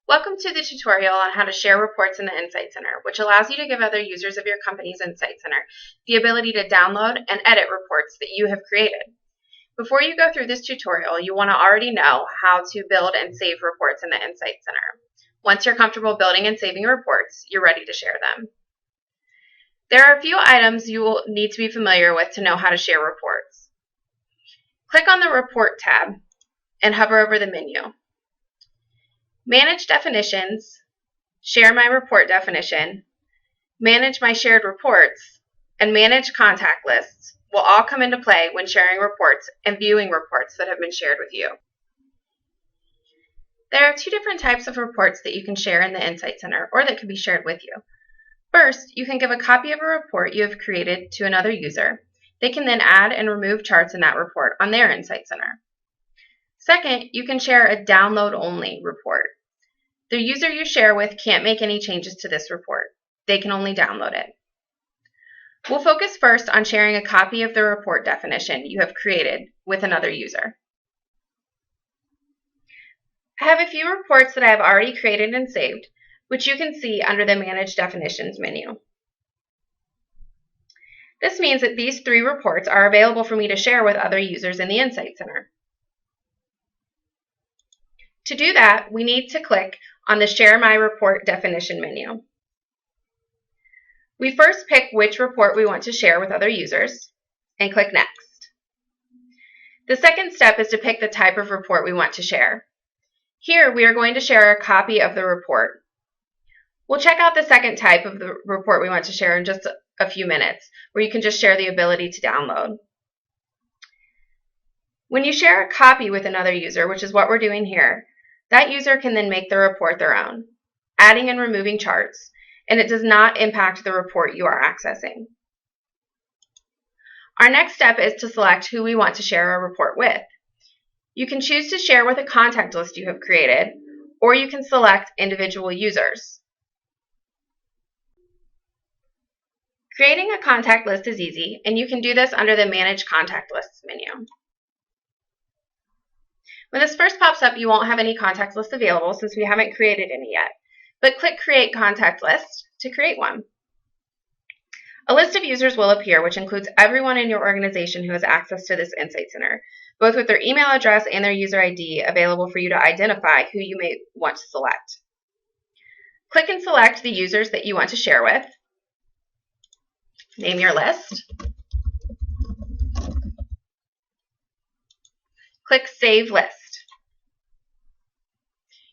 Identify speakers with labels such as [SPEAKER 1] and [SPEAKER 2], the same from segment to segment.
[SPEAKER 1] Welcome to the tutorial on how to share reports in the Insight Center, which allows you to give other users of your company's Insight Center the ability to download and edit reports that you have created. Before you go through this tutorial, you want to already know how to build and save reports in the Insight Center. Once you're comfortable building and saving reports, you're ready to share them. There are a few items you will need to be familiar with to know how to share reports. Click on the Report tab and hover over the menu. Manage Definitions, Share My Report Definition, Manage My Shared Reports, and Manage Contact Lists will all come into play when sharing reports and viewing reports that have been shared with you. There are two different types of reports that you can share in the Insight Center or that can be shared with you. First, you can give a copy of a report you have created to another user. They can then add and remove charts in that report on their Insight Center. Second, you can share a download-only report. The user you share with can't make any changes to this report. They can only download it. We'll focus first on sharing a copy of the report definition you have created with another user. I have a few reports that I have already created and saved, which you can see under the Manage Definitions menu. This means that these three reports are available for me to share with other users in the Insight Center. To do that, we need to click on the Share My Report Definition menu. We first pick which report we want to share with other users and click Next. The second step is to pick the type of report we want to share. Here, we are going to share a copy of the report. We'll check out the second type of the report we want to share in just a few minutes, where you can just share the ability to download. When you share a copy with another user, which is what we're doing here, that user can then make the report their own, adding and removing charts, and it does not impact the report you are accessing. Our next step is to select who we want to share a report with. You can choose to share with a contact list you have created, or you can select individual users. Creating a contact list is easy, and you can do this under the Manage Contact Lists menu. When this first pops up, you won't have any contact lists available since we haven't created any yet, but click Create Contact List to create one. A list of users will appear, which includes everyone in your organization who has access to this Insight Center, both with their email address and their user ID available for you to identify who you may want to select. Click and select the users that you want to share with. Name your list. Click Save List.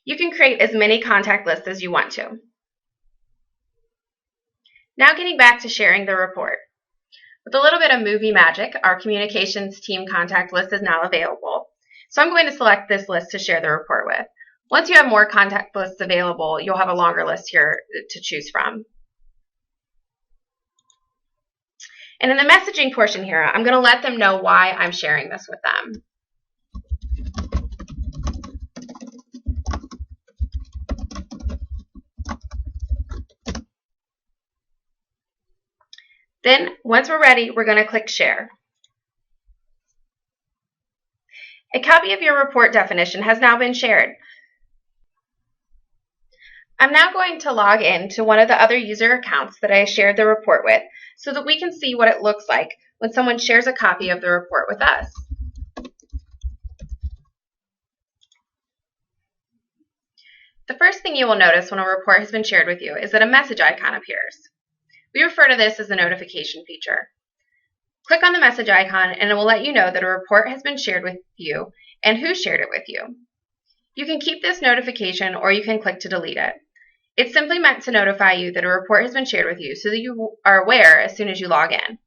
[SPEAKER 1] You can create as many contact lists as you want to. Now getting back to sharing the report. With a little bit of movie magic, our communications team contact list is now available. So I'm going to select this list to share the report with. Once you have more contact lists available, you'll have a longer list here to choose from. And in the messaging portion here, I'm going to let them know why I'm sharing this with them. Then, once we're ready, we're going to click Share. A copy of your report definition has now been shared. I'm now going to log in to one of the other user accounts that I shared the report with so that we can see what it looks like when someone shares a copy of the report with us. The first thing you will notice when a report has been shared with you is that a message icon appears. We refer to this as the notification feature. Click on the message icon and it will let you know that a report has been shared with you and who shared it with you. You can keep this notification or you can click to delete it. It's simply meant to notify you that a report has been shared with you so that you are aware as soon as you log in.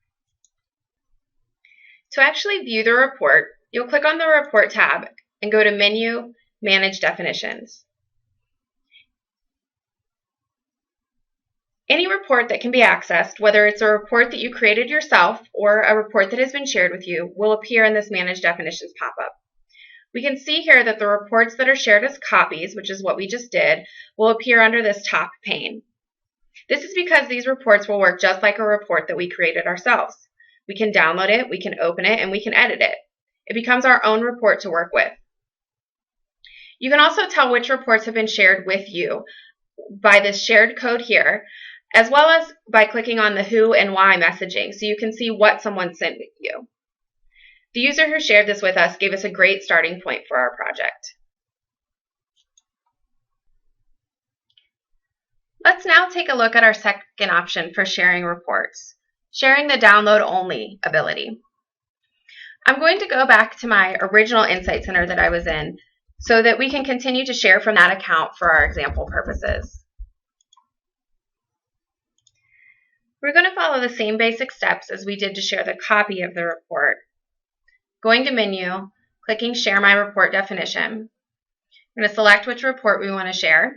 [SPEAKER 1] To actually view the report, you'll click on the Report tab and go to Menu, Manage Definitions. Any report that can be accessed, whether it's a report that you created yourself or a report that has been shared with you, will appear in this Manage Definitions pop-up. We can see here that the reports that are shared as copies, which is what we just did, will appear under this top pane. This is because these reports will work just like a report that we created ourselves. We can download it, we can open it, and we can edit it. It becomes our own report to work with. You can also tell which reports have been shared with you by this shared code here, as well as by clicking on the who and why messaging, so you can see what someone sent you. The user who shared this with us gave us a great starting point for our project. Let's now take a look at our second option for sharing reports, sharing the download only ability. I'm going to go back to my original Insight Center that I was in so that we can continue to share from that account for our example purposes. We're going to follow the same basic steps as we did to share the copy of the report. Going to Menu, clicking Share My Report Definition. I'm going to select which report we want to share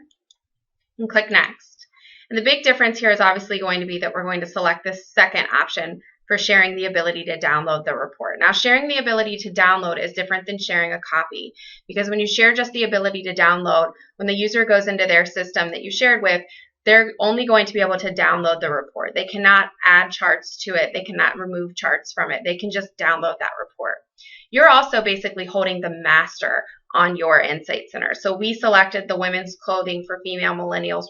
[SPEAKER 1] and click Next. And the big difference here is obviously going to be that we're going to select this second option for sharing the ability to download the report. Now, sharing the ability to download is different than sharing a copy, because when you share just the ability to download, when the user goes into their system that you shared with, they're only going to be able to download the report. They cannot add charts to it. They cannot remove charts from it. They can just download that report. You're also basically holding the master on your Insight Center. So we selected the women's clothing for female millennials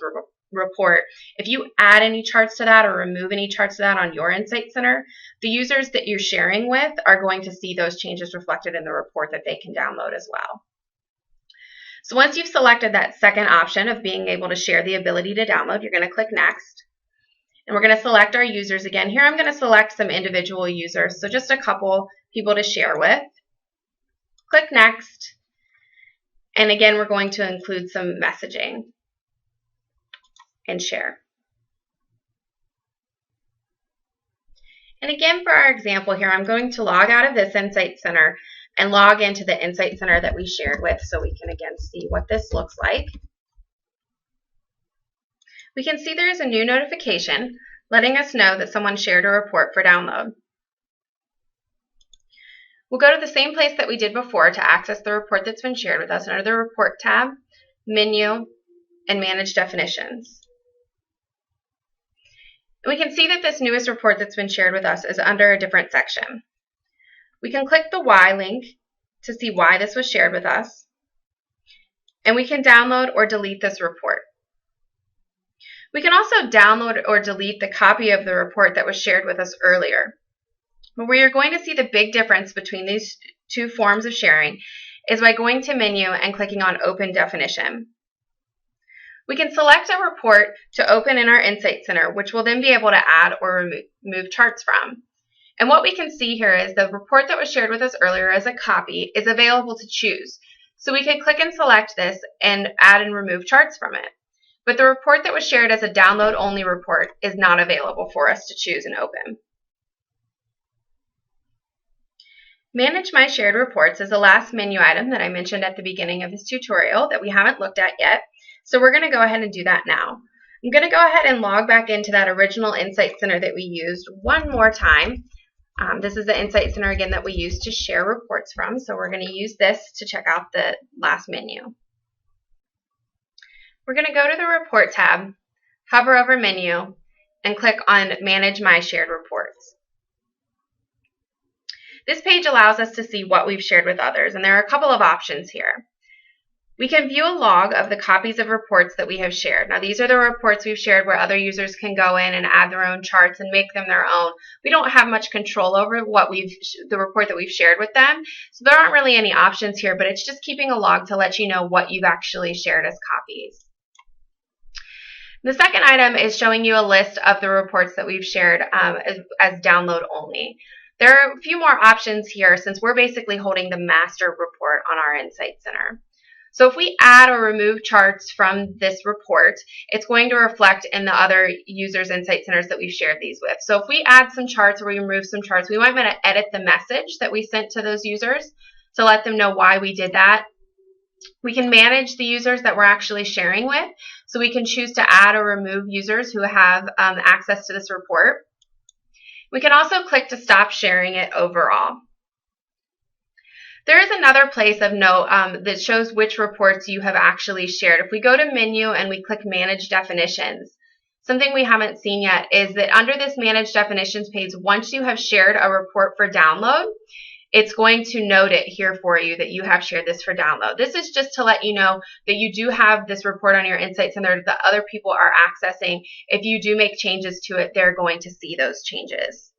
[SPEAKER 1] report. If you add any charts to that or remove any charts to that on your Insight Center, the users that you're sharing with are going to see those changes reflected in the report that they can download as well. So once you've selected that second option of being able to share the ability to download, you're going to click Next. And we're going to select our users again. Here I'm going to select some individual users, so just a couple people to share with. Click Next. And again, we're going to include some messaging and share. And again, for our example here, I'm going to log out of this Insight Center and log into the Insight Center that we shared with so we can again see what this looks like. We can see there is a new notification letting us know that someone shared a report for download. We'll go to the same place that we did before to access the report that's been shared with us under the Report tab, Menu, and Manage Definitions. And we can see that this newest report that's been shared with us is under a different section. We can click the Why link to see why this was shared with us, and we can download or delete this report. We can also download or delete the copy of the report that was shared with us earlier. But where you're going to see the big difference between these two forms of sharing is by going to Menu and clicking on Open Definition. We can select a report to open in our Insight Center, which we'll then be able to add or remove charts from. And what we can see here is the report that was shared with us earlier as a copy is available to choose. So we can click and select this and add and remove charts from it. But the report that was shared as a download-only report is not available for us to choose and open. Manage My Shared Reports is the last menu item that I mentioned at the beginning of this tutorial that we haven't looked at yet. So we're going to go ahead and do that now. I'm going to go ahead and log back into that original Insight Center that we used one more time. This is the Insight Center again that we used to share reports from. So we're going to use this to check out the last menu. We're going to go to the Report tab, hover over Menu, and click on Manage My Shared Reports. This page allows us to see what we've shared with others, and there are a couple of options here. We can view a log of the copies of reports that we have shared. Now, these are the reports we've shared where other users can go in and add their own charts and make them their own. We don't have much control over the report that we've shared with them, so there aren't really any options here, but it's just keeping a log to let you know what you've actually shared as copies. The second item is showing you a list of the reports that we've shared as download only. There are a few more options here since we're basically holding the master report on our Insight Center. So if we add or remove charts from this report, it's going to reflect in the other users' Insight Centers that we've shared these with. So if we add some charts or we remove some charts, we might want to edit the message that we sent to those users to let them know why we did that. We can manage the users that we're actually sharing with. So we can choose to add or remove users who have access to this report. We can also click to stop sharing it overall. There is another place of note that shows which reports you have actually shared. If we go to Menu and we click Manage Definitions, something we haven't seen yet is that under this Manage Definitions page, once you have shared a report for download, it's going to note it here for you that you have shared this for download. This is just to let you know that you do have this report on your Insight Center that other people are accessing. If you do make changes to it, they're going to see those changes.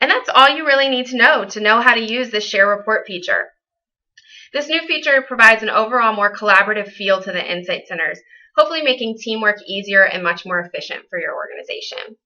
[SPEAKER 1] And that's all you really need to know how to use this Share Report feature. This new feature provides an overall more collaborative feel to the Insight Centers, hopefully making teamwork easier and much more efficient for your organization.